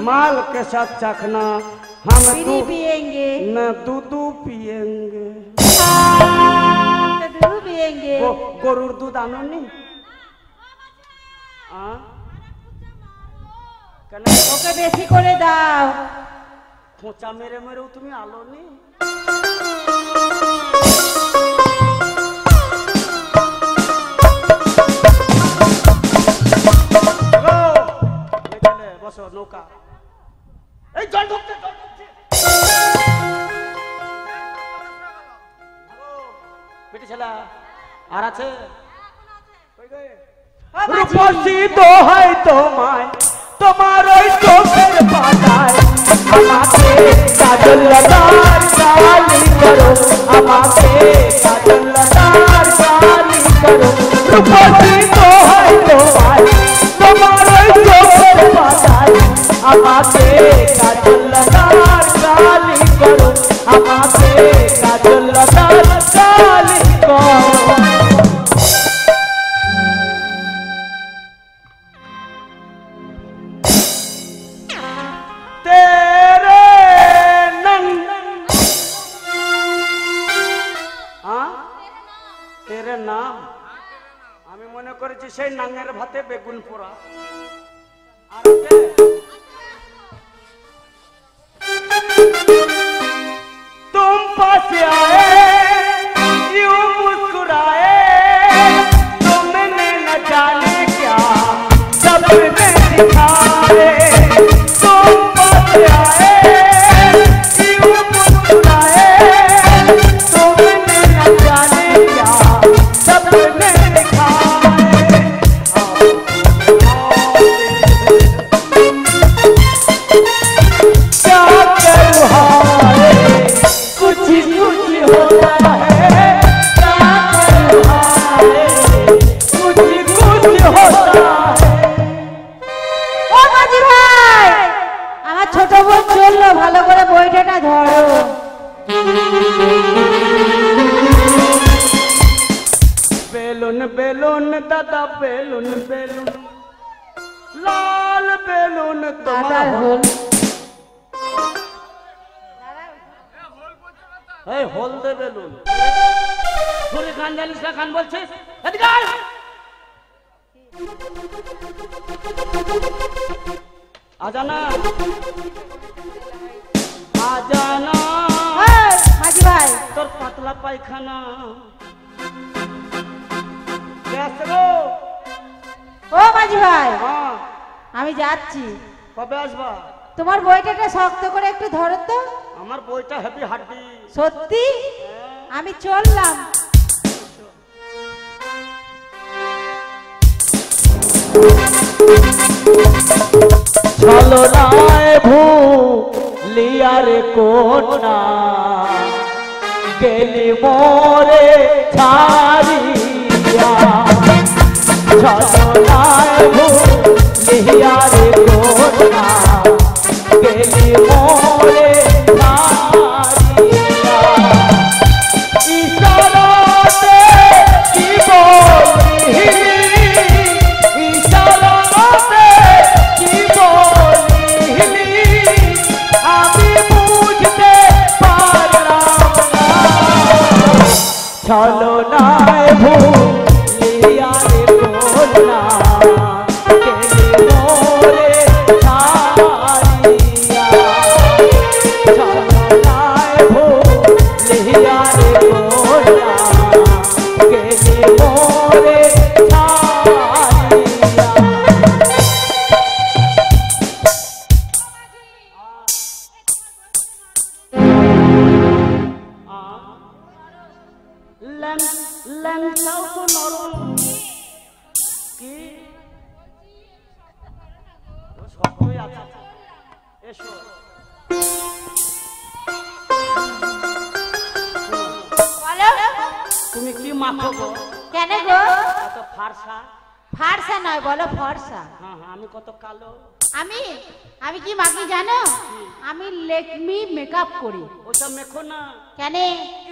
माल के साथ चखना, हम बीड़ी पिएंगे न दूध पिएंगे। दूध पिएंगे। गरुर दूध आनो नहीं? ওকে বেশি করে দাও। খোঁচা মেরে মেরেও তুমি আলো নি। বসো নৌকা। এই জল ঢুকছে, জল ঢুকছে। বেটি ছেলা আর আছে? রূপসী দোহাই তোমায়, তোমার ওই চোখের পাতায় আমাকে কাজল লতার কালি করো, আমাকে কাজল লতার কালি করো। রূপসী দোহাই তোমায়, তোমার ওই চোখের পাতায় আমাকে কাজল লতার কালি করো, আমাকে কাজল লতার কালি করো। সেই নাঙ্গের ভাতে বেগুন পোড়া। तुम पास आए यूं मुस्कुराए, तुमने न जाने क्या सब्र में दिखाए। तुम पास आए यूं मुस्कुराए, तुमने न जाने क्या सब्र में ভালো করে বইটা ধরো। বেলুন বেলুন দাদা বেলুন বেলুন, লাল বেলুন তোমার হল। এই হল দে বেলুন। তোরে গান জানিস না, গান বলছিস? এদিকে আয়। আজানা আজানা মাঝি ভাই, তোর পাতলা পায়খানা ও মাঝি ভাই। আমি যাচ্ছি। কবে আসবা? তোমার বইটা শক্ত করে একটু ধরো তো। আমার বইটা হেভি হাড্ডি। সত্যি? আমি চললাম। চলো নায় ভুলিয়া রে কোনা, গেলি মোরে ছাড়িয়া। চলো নায় ভুলিয়া রে কোনা, গেলি মোরে ছাড়িয়া। ইশারাতে কি বলিলি, ইশারাতে কি বলিলি, আমি বুঝতে পারলাম না। চলো নায় ভুলিয়া রে কোনা, গেলি মোরে ছাড়িয়া। চলো নায় ভুলিয়া রে কোনা, গেলি মোরে ছাড়িয়া। ল্যাংটাও তো নরম কি সবই আছে। এসো তুমি কি মাখো গো? কেন গো? এত ফারসা। ফারসা নয়, বলো ফর্সা। হ্যাঁ হ্যাঁ, আমি কত কালো। আমি আমি কি মাখি জানো? আমি লেকমি মেকআপ করি। ওটা মেখো না। কেন?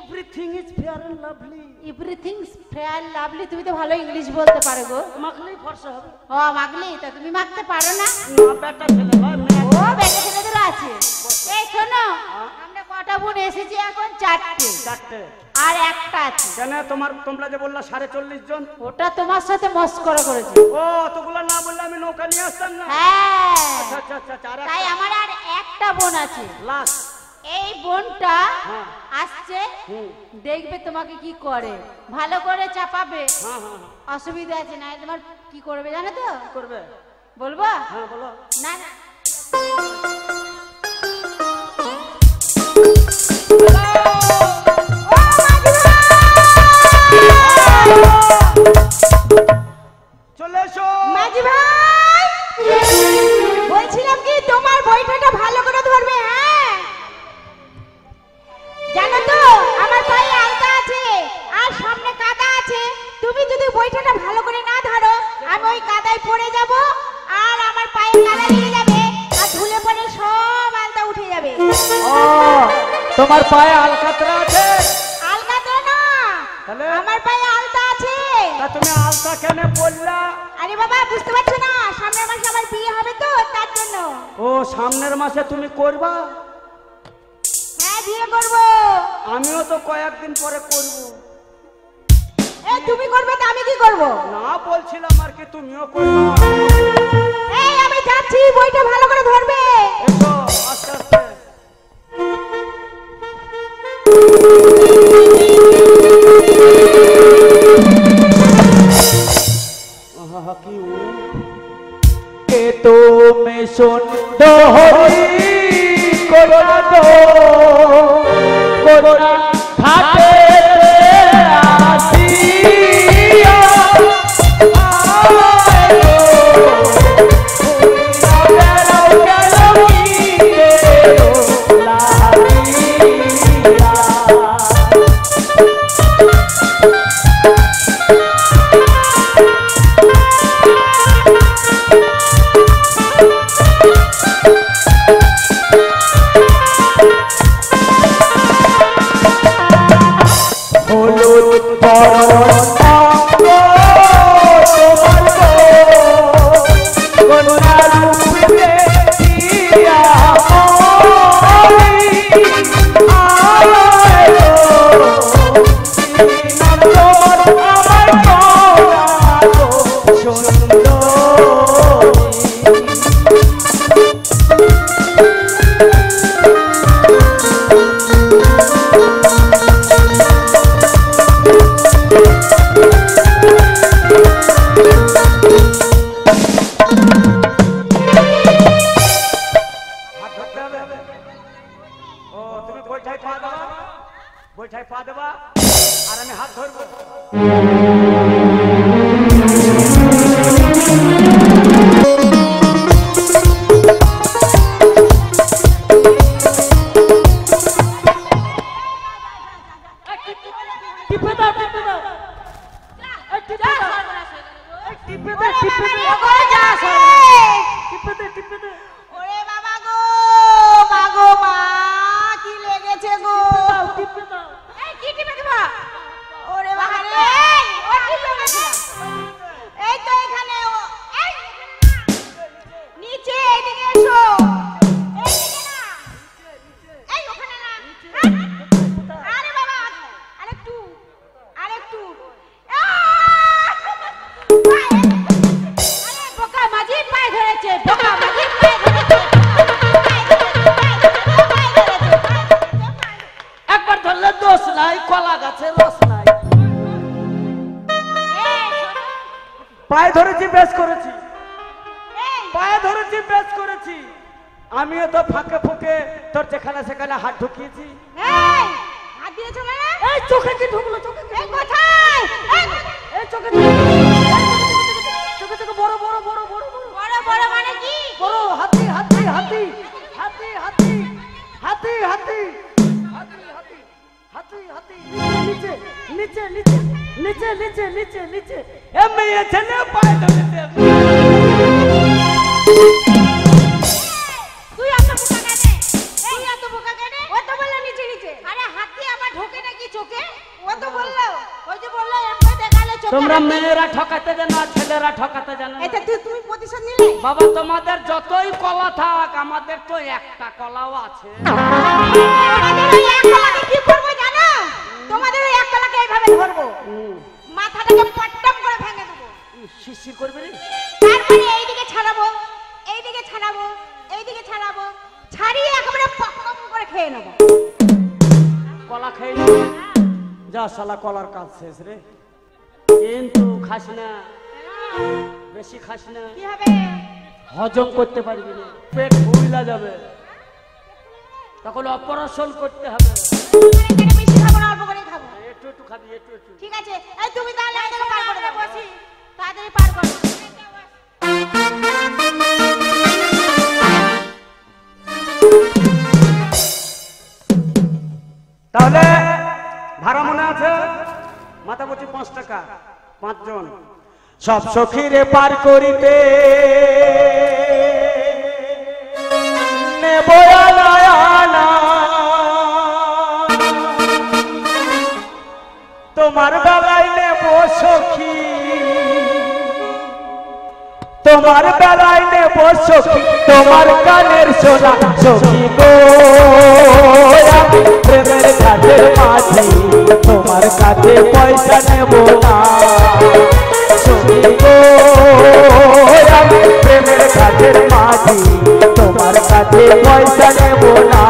Everything is fair and lovely. Everything is fair and lovely, তুমি তো ভালো ইংলিশ বলতে পারো গো। মাখলেই ফর্সা হবে। ও মাখলেই, তা তুমি মাখতে পারো না? না, বেটা ছেলে ভাই। ও বেটা ছেলেদের আছে। এই শোনো, আমরা কটা বোন এসেছি এখন? চারটে। চারটে আর একটা আছে। কেন তোমরা যে বললা ৪৫ জন? ওটা তোমার সাথে মস্করা করেছে। ও অতগুলো না বললে আমি নৌকা নিয়ে আসতাম না। হ্যাঁ, আচ্ছা আচ্ছা আচ্ছা। আর তাই আমার আর একটা বোন আছে। লাস্ট এই বোনটা হ্যাঁ। আসছে, দেখবে তোমাকে কি করে, ভালো করে চাপাবে। হ্যাঁ হ্যাঁ হ্যাঁ। অসুবিধা আছে না? তোমার কি করবে জানো তো? কি করবে? বলবো? হ্যাঁ বলো। না না, চলে এসো মাঝি ভাই, বলছিলাম কি তোমার বইটাটা ভালো করে ধরবে। হ্যাঁ, জানো তো আমার পায়ে আলতা আছে আর সামনে কাদা আছে। তুমি যদি বইটাটা ভালো করে না ধরো, আমি ওই কাদায় পড়ে যাব আর আমার পায়ে কাদা লেগে যাবে আর ধুলে পড়ে সব আলতা উঠে যাবে। ও তোমার পায়ে আলকাতরা আছে? আলতা না, তাহলে? আমার পায়ে আলতা আছে। তা তুমি আলতা কেন বললা? আরে বাবা, বুঝতে পারছো না? সামনের মাসে আমার বিয়ে হবে তো, তার জন্য। ও সামনের মাসে তুমি করবা? হ্যাঁ, বিয়ে করব। আমিও তো কয়েকদিন পরে করব। এই তুমি করবে তো আমি কি করব? না বলছিলাম আর কি তুমিও করবা। এই আমি যাচ্ছি, বইটা ভালো করে ধরবে। এসো আস্তে আস্তে। আহা কি কে তুমি সুন্দরী করোনা দো করোনা ঘাটে আসিয়া বৈঠায় পা দেবা আর আমি হাত ধরবো। টিপে দাও টিপে দাও টিপে দাও টিপে দাও টিপে দে টিপে দে। ওরে বাবা গো, মা গো মা, কি লেগেছে গো? টিপে দাও। এই কি টিপে দেবা? ওরে বাবা রে, ও কি লেগেছে? এই তো এখানে, এই নিচে, এদিকে এসো। এইদিকে না, এই ওখানে না। আরে বাবা, আরেকটু আরেকটু। আরে বোকা মাঝি পায়ে ধরেছে, বোকা মাঝি পায়ে ধরেছে। একবার ধরলে দোষ নাই, কলা গাছে রস নাই। পায়ে ধরেছি, বেশ করেছি। পায়ে ধরেছি, বেশ করেছি। আমিও তো ফাঁকে ফুঁকে তোর যেখানে সেখানে হাত ঢুকিয়েছি। এই হাত দিয়েছো মানে? এই চোখে কি ঢুকলো? চোখে কি এই কোথায়? এই চোখে চোখে চোখে বড় বড় বড় বড় বড় বড় বড় মানে কি? বড় হাতি হাতি হাতি হাতি হাতি হাতি হাতি হাতি হাতি হাতি নিচে নিচে নিচে নিচে নিচে নিচে নিচে এমনি ছেলে পায়ে ধরেছে। তুই এত বোকা কেন? তুই এত বোকা কেন? ও তো বললো নিচে নিচে। আরে হাতি আবার ঢোকে নাকি চোখে? ও তো বললো, ওই যে বললো এমনি দেখালে চোখে। তোমরা মেয়েরা ঠকাতে জানো আর ছেলেরা ঠকাতে জানো না। এটা তুমি প্রতিশোধ নিলে? বাবা তোমাদের যতই কলা থাক আমাদের তো একটা কলাও আছে। তোমাদের ওই এক কলাকে কি করবো জানো? তোমাদের ওই এক কলাকে এইভাবে ধরবো, মাথাটাকে পট্টম করে ভেঙে দেবো, শিশির করবে রে। তারপরে এইদিকে ছাড়াবো, এইদিকে ছাড়াবো, এইদিকে ছাড়াবো, ছাড়িয়ে একেবারে পকম করে খেয়ে নেবো। কলা খেয়ে নিবি? যা শালা কলার কাজ শেষ রে। কিন্তু খাস না, বেশি খাস না, কি হবে? হজম করতে পারবি না, পেট ফুলা যাবে, তখন অপারেশন করতে হবে। বেশি খাবো না, অল্প করে খাবো। একটু একটু খাবি, একটু একটু। ঠিক আছে, এই তুমি তাহলে এটাকে পার করে দাও। বসি, তাড়াতাড়ি পার করো। তাহলে ভাড়া মনে আছে? মাথা বলছি 5 টাকা, 5 জন। সব সখীরে পার করিতে নেব আনা, তোমার বেলায় নেব সখী, তোমার বেলায় নেব সখী, তোমার কানের সোনা সখী গো। আমি প্রেমের কাজের মাঝি, তোমার কাছে পয়সা নেব না সখী গো। আমি প্রেমের কাজের মাঝি, তোমার কাছে পয়সা নেব না।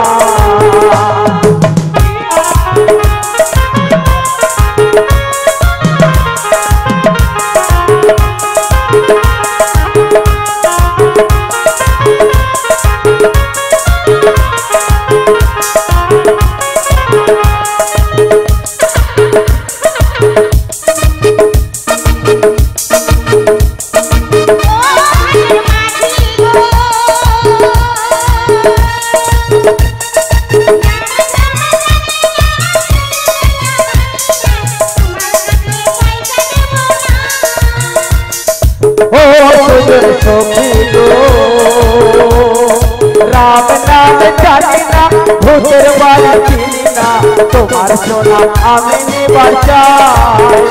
রাম নাম জানি না, ভূতের বাড়ি চিনি না, তোমার সোনা আমি নিবার চাই।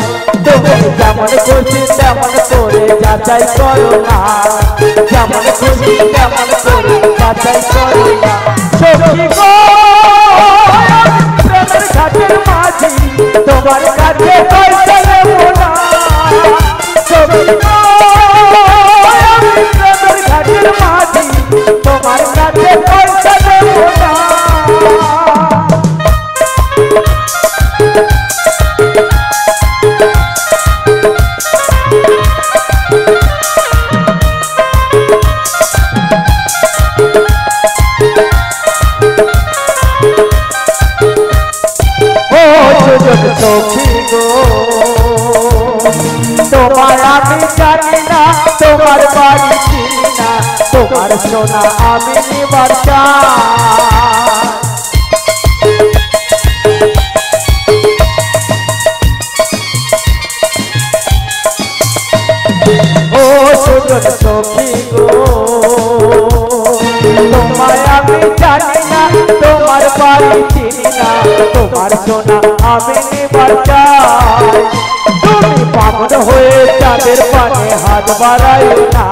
তুমি যেমন খুশি তেমন করে যাচাই করো না, যেমন খুশি তেমন করে যাচাই করো না সখী গো। প্রেমের ঘাটের মাঝি, তোমার কাছে পয়সা নেব না সখী গো। প্রেমের ঘাটের মাঝি, তোমার কাছে পয়সা নেব না। ও সুযোগ সখী গো, তোমার আমি জানি না, তোমার বাড়ি চিনি না, তোমার সোনা আমি নিবার চাই। ও সুযোগ সখী গো, তোমায় আমি জানি না, তোমার বাড়ি চিনি না, তোমার সোনা আমি নিবার চাই। তুমি পাগল হয়ে চাঁদের পানে হাত বাড়াইও না,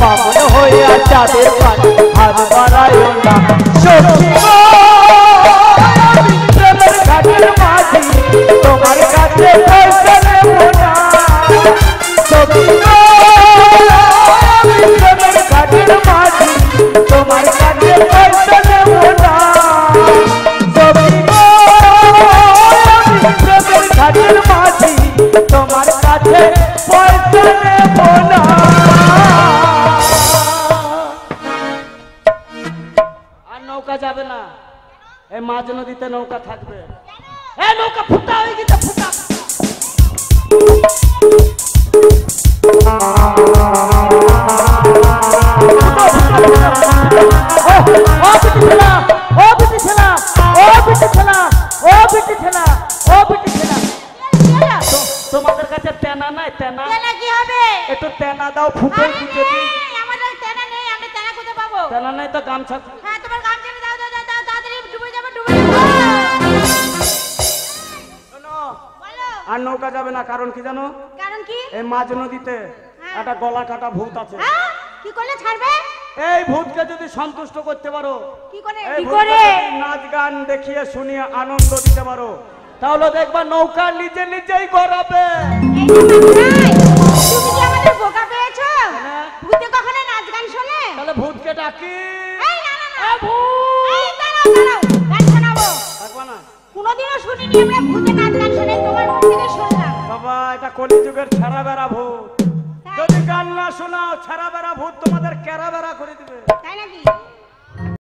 পাগল হয়ে চাঁদের পানে হাত বাড়াইও না সখী গো। আমি প্রেমের ঘাটের মাঝি, তোমার কাছে পয়সা নেব না সখী গো। আমি প্রেমের ঘাটের মাঝি, তোমার কাছে পয়সা নেব না সখী গো। আমি প্রেমের ঘাটের মাঝি, তোমার কাছে পয়সা নেব না। আর নৌকা যাবে না, এই মাঝ নদীতে নৌকা থাকবে। এই নৌকা ফুটা হয়ে গেছে, ফুটা। তোমাদের কাছে তেনা নাই? তেনা কি হবে? একটু তেনা দাও, ফুটে ফুটে দিই। আমাদের তেনা নেই, আমরা তেনা কোথায় পাবো? তেনা নাই তো গামছা। হ্যাঁ, তোমার গামছা দাও, দাও, দাও, দাও, তাড়াতাড়ি ডুবে যাবে, ডুবে যাবে। শোনো, বলো। আর নৌকা যাবে না, কারণ কি জানো? কারণ কি? এই মাঝ নদীতে একটা গলা কাটা ভূত আছে। হ্যাঁ? কি করলে ছাড়বে? এই ভূতকে যদি সন্তুষ্ট করতে পারো, কি করে? এই ভূতকে যদি নাচ গান দেখিয়ে শুনিয়ে আনন্দ দিতে পারো, তাহলে দেখবা নৌকা নিজে নিজেই গড়াবে। এই যে মাথায়, তুমি কি আমাদের বোকা পেয়েছো? ভূতে কখনো নাচ গান শোনে? তাহলে ভূতকে ডাকি। এই না না না, এই দাঁড়াও দাঁড়াও, গান শোনাবো। ডাকবা না? কোনোদিনও শুনিনি আমরা ভূতে নাচ গান শোনে, তোমার মুখ থেকে শুনলাম। বাবা, এটা কলিযুগের ছেঁড়া বেড়া ভূত। যদি গান না শোনাও, ছেঁড়া বেড়া ভূত তোমাদের কেরা বেড়া করে দিবে। তাই নাকি?